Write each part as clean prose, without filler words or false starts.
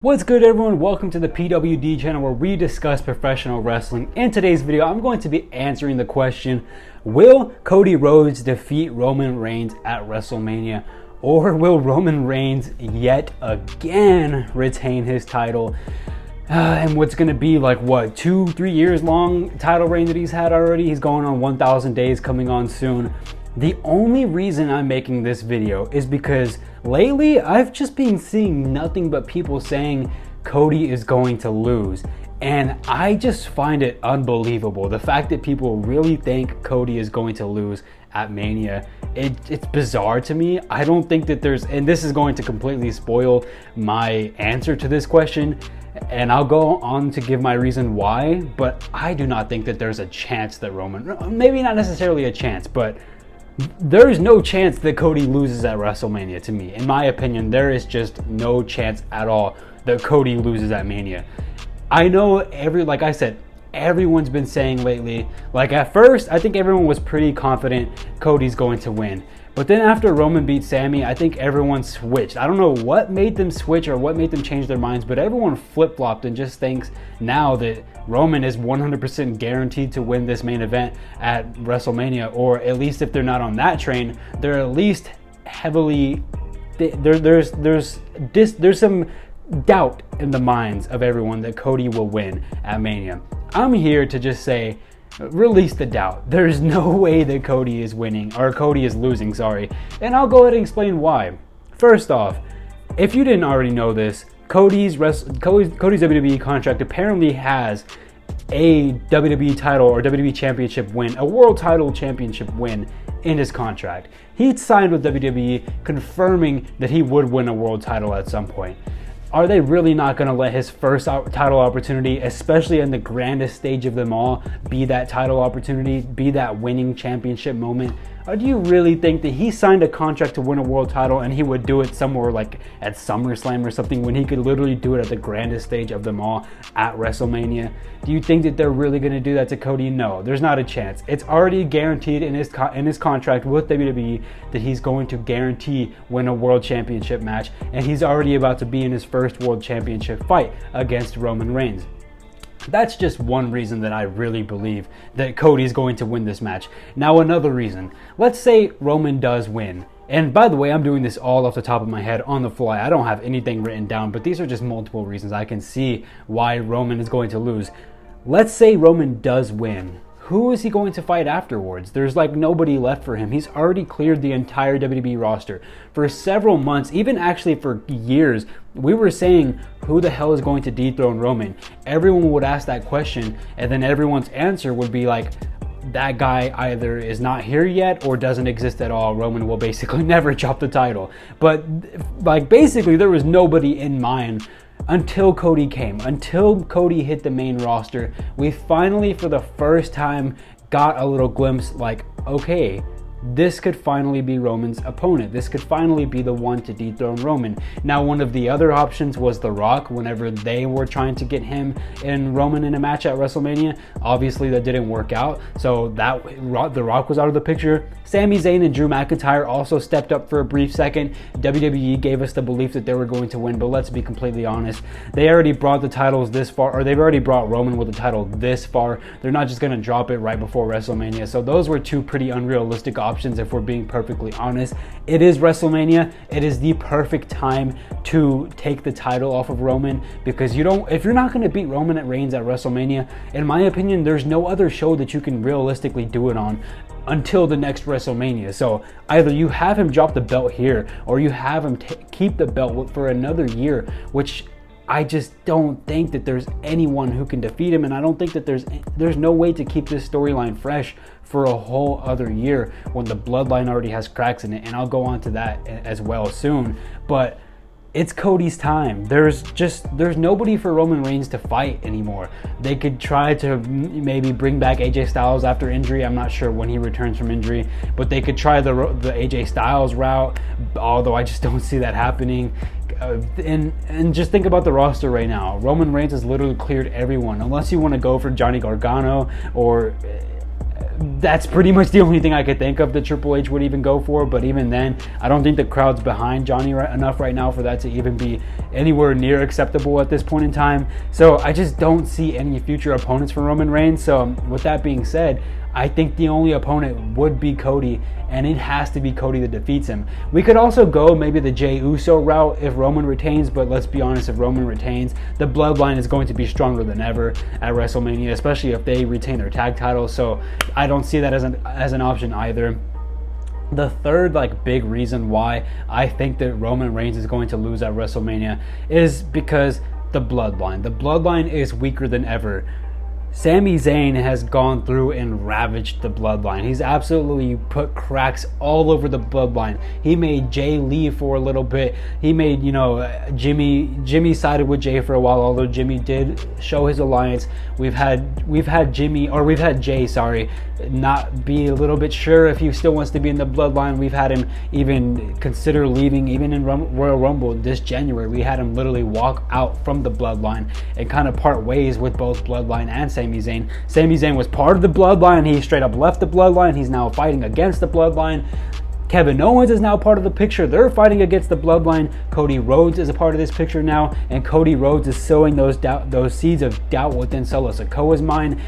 What's good, everyone? Welcome to the PWD channel where we discuss professional wrestling. In today's video, I'm going to be answering the question, will Cody Rhodes defeat Roman Reigns at WrestleMania? Or will Roman Reigns yet again retain his title? And what's going to be like, 2-3 years long title reign that he's had already? He's going on 1,000 days coming on soon. The only reason I'm making this video is because lately I've just been seeing nothing but people saying Cody is going to lose. And I just find it unbelievable. The fact that people really think Cody is going to lose at Mania, it's bizarre to me. I don't think that and this is going to completely spoil my answer to this question, and I'll go on to give my reason why, but I do not think that there's a chance that maybe not necessarily a chance, but there's no chance that Cody loses at WrestleMania to me. In my opinion, there is just no chance at all that Cody loses at Mania. I know like I said, everyone's been saying lately, like at first, I think everyone was pretty confident Cody's going to win. But then after Roman beat Sami, I think everyone switched. I don't know what made them switch or what made them change their minds, but everyone flip-flopped and just thinks now that Roman is 100% guaranteed to win this main event at WrestleMania, or at least if they're not on that train, they're at least heavily, there's some doubt in the minds of everyone that Cody will win at Mania. I'm here to just say, release the doubt. There's no way that Cody is losing, and I'll go ahead and explain why. First off, if you didn't already know this, Cody's WWE contract apparently has a WWE title or WWE championship win, a world title championship win in his contract. He signed with WWE confirming that he would win a world title at some point. Are they really not going to let his first title opportunity, especially in the grandest stage of them all, be that title opportunity, be that winning championship moment? Or do you really think that he signed a contract to win a world title and he would do it somewhere like at SummerSlam or something when he could literally do it at the grandest stage of them all at WrestleMania? Do you think that they're really going to do that to Cody? No, there's not a chance. It's already guaranteed in his contract with WWE that he's going to guarantee win a world championship match, and he's already about to be in his first world championship fight against Roman Reigns. That's just one reason that I really believe that Cody's going to win this match. Now, another reason. Let's say Roman does win. And by the way, I'm doing this all off the top of my head on the fly. I don't have anything written down, but these are just multiple reasons I can see why Roman is going to lose. Let's say Roman does win. Who is he going to fight afterwards? There's like nobody left for him. He's already cleared the entire WWE roster. For several months, even actually for years, we were saying, who the hell is going to dethrone Roman? Everyone would ask that question, and then everyone's answer would be like, that guy either is not here yet or doesn't exist at all. Roman will basically never drop the title. But like basically there was nobody in mind until Cody came. Until Cody hit the main roster, we finally, for the first time, got a little glimpse like, okay, this could finally be Roman's opponent. This could finally be the one to dethrone Roman. Now, one of the other options was The Rock whenever they were trying to get him and Roman in a match at WrestleMania. Obviously, that didn't work out, so The Rock was out of the picture. Sami Zayn and Drew McIntyre also stepped up for a brief second. WWE gave us the belief that they were going to win, but let's be completely honest. They already brought the titles this far, or they've already brought Roman with the title this far. They're not just going to drop it right before WrestleMania. So those were two pretty unrealistic options, if we're being perfectly honest. It is WrestleMania. It is the perfect time to take the title off of Roman, because if you're not going to beat Roman Reigns at WrestleMania, in my opinion, there's no other show that you can realistically do it on until the next WrestleMania. So either you have him drop the belt here, or you have him keep the belt for another year, which I just don't think that there's anyone who can defeat him, and I don't think that there's no way to keep this storyline fresh for a whole other year when the bloodline already has cracks in it, and I'll go on to that as well soon. But it's Cody's time. There's nobody for Roman Reigns to fight anymore. They could try to maybe bring back AJ Styles after injury. I'm not sure when he returns from injury, but they could try the AJ Styles route, although I just don't see that happening. And just think about the roster right now. Roman Reigns has literally cleared everyone, unless you want to go for Johnny Gargano or That's pretty much the only thing I could think of that Triple H would even go for. But even then, I don't think the crowd's behind Johnny enough right now for that to even be anywhere near acceptable at this point in time. So I just don't see any future opponents for Roman Reigns. So with that being said, I think the only opponent would be Cody, and it has to be Cody that defeats him. We could also go maybe the Jey Uso route if Roman retains, but let's be honest, if Roman retains, the bloodline is going to be stronger than ever at WrestleMania, especially if they retain their tag titles. So I don't see that as an option either. The third big reason why I think that Roman Reigns is going to lose at WrestleMania is because the bloodline. The bloodline is weaker than ever. Sami Zayn has gone through and ravaged the bloodline. He's absolutely put cracks all over the bloodline. He made Jay leave for a little bit. He made, Jimmy sided with Jay for a while, although Jimmy did show his alliance. We've had Jay, not be a little bit sure if he still wants to be in the bloodline. We've had him even consider leaving, even in Royal Rumble this January. We had him literally walk out from the bloodline and kind of part ways with both bloodline and Sami Zayn. Sami Zayn was part of the bloodline. He straight up left the bloodline. He's now fighting against the bloodline. Kevin Owens is now part of the picture. They're fighting against the bloodline. Cody Rhodes is a part of this picture now, and Cody Rhodes is sowing those seeds of doubt within Solo Sikoa's mind.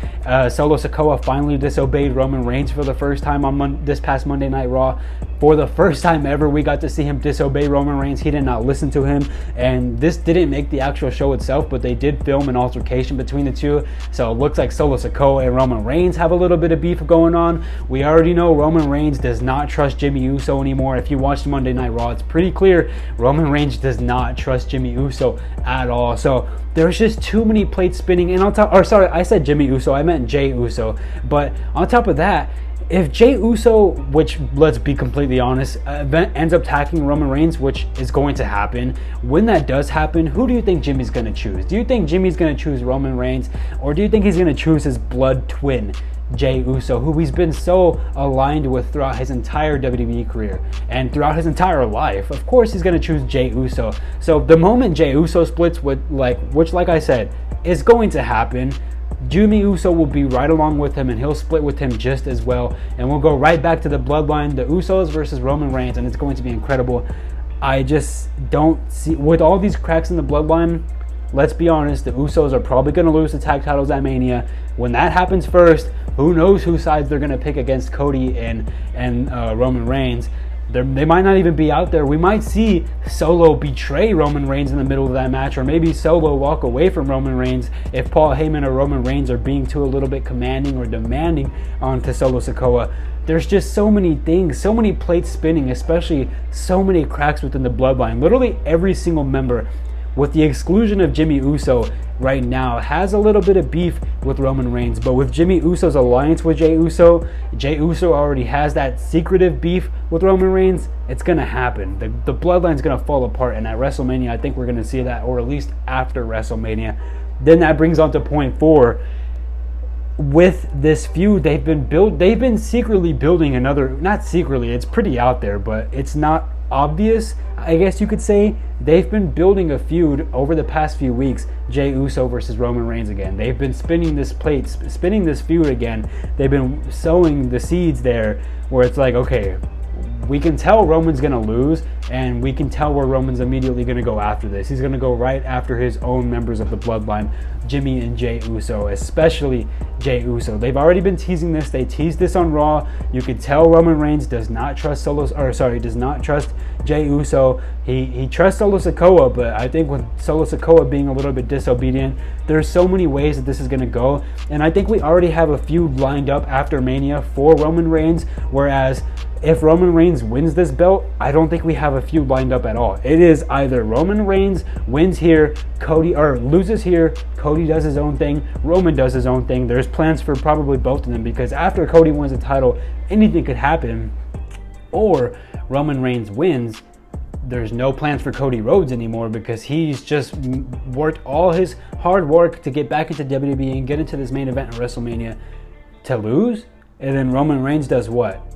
Solo Sikoa finally disobeyed Roman Reigns for the first time on this past Monday Night Raw. For the first time ever, we got to see him disobey Roman Reigns. He did not listen to him, and this didn't make the actual show itself, but they did film an altercation between the two. So it looks like Solo Sikoa and Roman Reigns have a little bit of beef going on. We already know Roman Reigns does not trust Jimmy Uso anymore. If you watched Monday Night Raw, it's pretty clear Roman Reigns does not trust Jimmy Uso at all. So there's just too many plates spinning. And I said Jimmy Uso, I meant Jey Uso. But on top of that, if Jey Uso, which let's be completely honest, ends up attacking Roman Reigns, which is going to happen, when that does happen, who do you think Jimmy's going to choose? Do you think Jimmy's going to choose Roman Reigns, or do you think he's going to choose his blood twin, Jey Uso, who he's been so aligned with throughout his entire WWE career and throughout his entire life? Of course he's going to choose Jey Uso. So the moment Jey Uso splits with, which like I said, is going to happen, Jimmy Uso will be right along with him, and he'll split with him just as well. And we'll go right back to the bloodline, the Usos versus Roman Reigns, and it's going to be incredible. I just don't see, with all these cracks in the bloodline, let's be honest, the Usos are probably going to lose the tag titles at Mania. When that happens first, who knows whose sides they're going to pick against Cody and Roman Reigns. They might not even be out there. We might see Solo betray Roman Reigns in the middle of that match, or maybe Solo walk away from Roman Reigns if Paul Heyman or Roman Reigns are being too a little bit commanding or demanding onto Solo Sikoa. There's just so many things, so many plates spinning, especially so many cracks within the bloodline. Literally every single member, with the exclusion of Jimmy Uso right now, has a little bit of beef with Roman Reigns. But with Jimmy Uso's alliance with Jey Uso already has that secretive beef with Roman Reigns. It's going to happen. The bloodline's going to fall apart, and at WrestleMania, I think we're going to see that, or at least after WrestleMania. Then that brings on to point 4. With this feud, they've been secretly building another, not secretly, it's pretty out there, but it's not obvious, I guess you could say. They've been building a feud over the past few weeks, Jey Uso versus Roman Reigns again. They've been spinning this feud again. They've been sowing the seeds there where it's like, okay, we can tell Roman's going to lose, and we can tell where Roman's immediately going to go after this. He's going to go right after his own members of the bloodline, Jimmy and Jey Uso, especially Jey Uso. They've already been teasing this. They teased this on Raw. You could tell Roman Reigns does not trust does not trust Jey Uso. He trusts Solo Sikoa, but I think with Solo Sikoa being a little bit disobedient, there's so many ways that this is going to go. And I think we already have a feud lined up after Mania for Roman Reigns, whereas if Roman Reigns wins this belt, I don't think we have a feud lined up at all. It is either Roman Reigns wins here, loses here, Cody does his own thing, Roman does his own thing. There's plans for probably both of them, because after Cody wins the title, anything could happen. Or Roman Reigns wins, there's no plans for Cody Rhodes anymore, because he's just worked all his hard work to get back into WWE and get into this main event in WrestleMania to lose. And then Roman Reigns does what?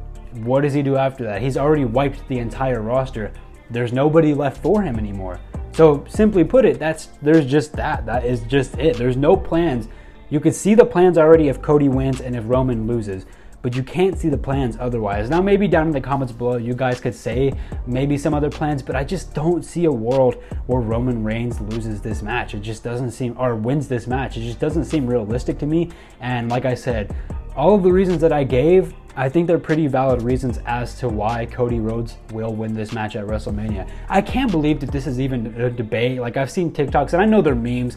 What does he do after that? He's already wiped the entire roster. There's nobody left for him anymore. So simply put it, that is just it. There's no plans. You could see the plans already if Cody wins and if Roman loses. but you can't see the plans otherwise. Now, maybe down in the comments below, you guys could say maybe some other plans, but I just don't see a world where Roman Reigns loses this match. It just doesn't seem, or wins this match. It just doesn't seem realistic to me. And like I said, all of the reasons that I gave, I think they're pretty valid reasons as to why Cody Rhodes will win this match at WrestleMania. I can't believe that this is even a debate. Like, I've seen TikToks, and I know they're memes,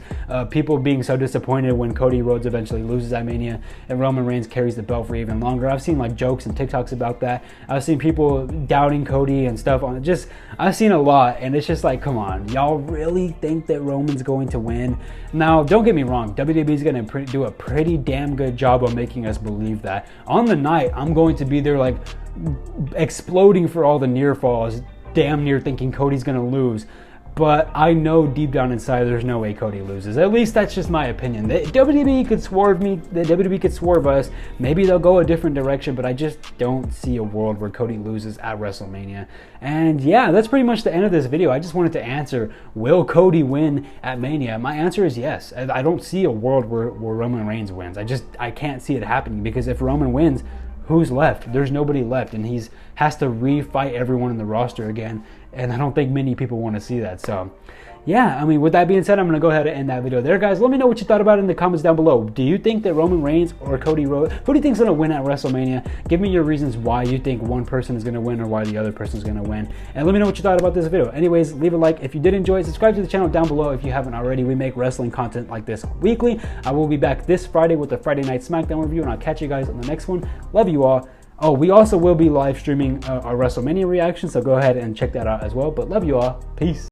people being so disappointed when Cody Rhodes eventually loses at Mania and Roman Reigns carries the belt for even longer. I've seen like jokes and TikToks about that. I've seen people doubting Cody and stuff on it. Just, I've seen a lot, and it's just like, come on, y'all really think that Roman's going to win? Now, don't get me wrong, WWE's going to do a pretty damn good job of making us believe that. On the night, I'm going to be there like exploding for all the near falls, damn near thinking Cody's gonna lose. But I know deep down inside there's no way Cody loses. At least that's just my opinion. The WWE could swerve me, the WWE could swerve us. Maybe they'll go a different direction, but I just don't see a world where Cody loses at WrestleMania. And yeah, that's pretty much the end of this video. I just wanted to answer, will Cody win at Mania? My answer is yes. I don't see a world where Roman Reigns wins. I can't see it happening, because if Roman wins, who's left? There's nobody left, and he's has to refight everyone in the roster again, and I don't think many people want to see that. So yeah, I mean, with that being said, I'm going to go ahead and end that video there, guys. Let me know what you thought about it in the comments down below. Do you think that Roman Reigns or Cody Rhodes, who do you think is going to win at WrestleMania? Give me your reasons why you think one person is going to win or why the other person is going to win. And let me know what you thought about this video. Anyways, leave a like if you did enjoy it. Subscribe to the channel down below if you haven't already. We make wrestling content like this weekly. I will be back this Friday with the Friday Night SmackDown review, and I'll catch you guys on the next one. Love you all. Oh, we also will be live streaming our WrestleMania reaction, so go ahead and check that out as well. But love you all. Peace.